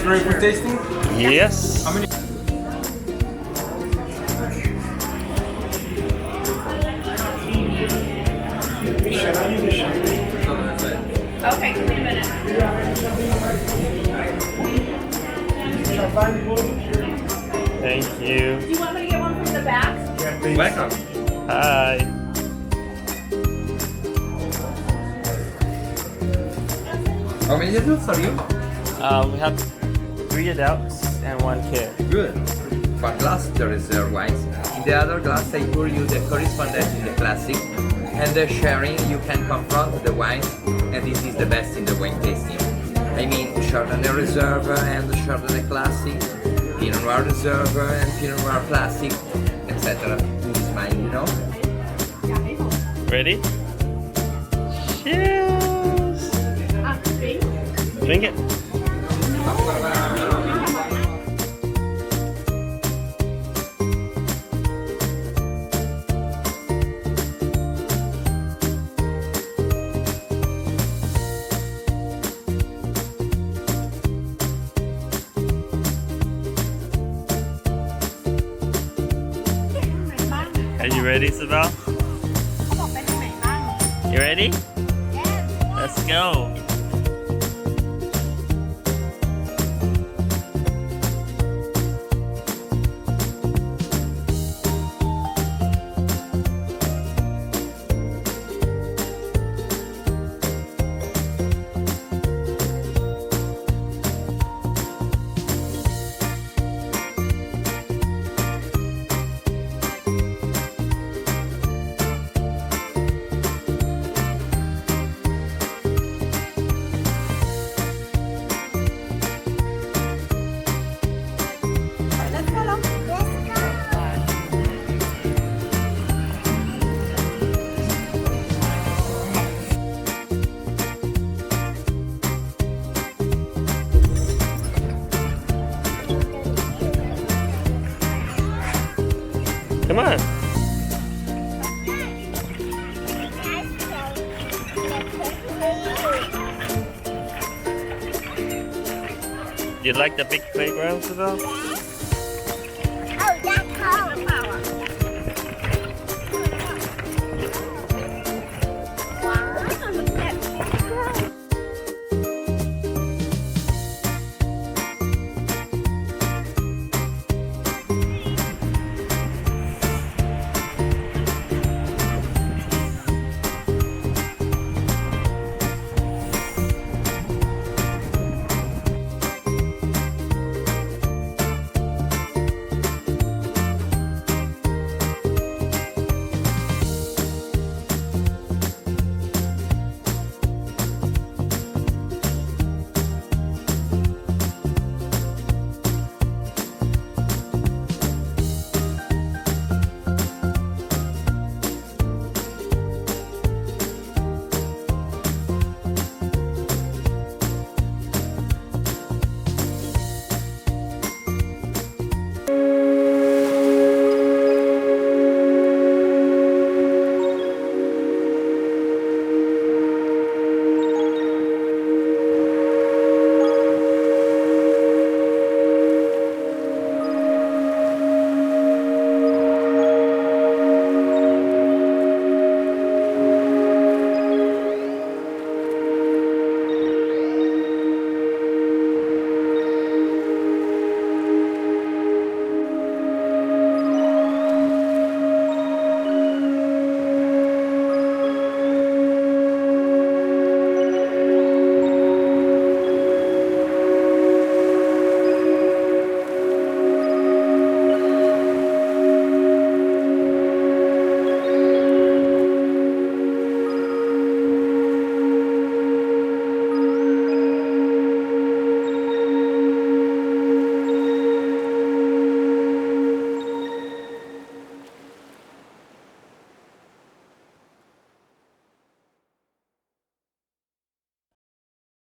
ready for tasting? Yes. How many? Okay, give me a minute. Thank you. Do you want me to get one from the back? Welcome. Hi. How many adults are you? We have 3 adults and 1 kid. Good. One glass, the reserve wines. In the other glass, I pour you the correspondent in the classic. And the sharing, you can confront the wines, and this is the best in the wine tasting. I mean, Chardonnay Reserve and Chardonnay Classic, Pinot Noir Reserve and Pinot Noir Classic, etc. This is mine, you know? Ready? Cheers. Drink it. Are you ready, Isabel? You ready? Let's go. Come on. You like the big playground, Isabel?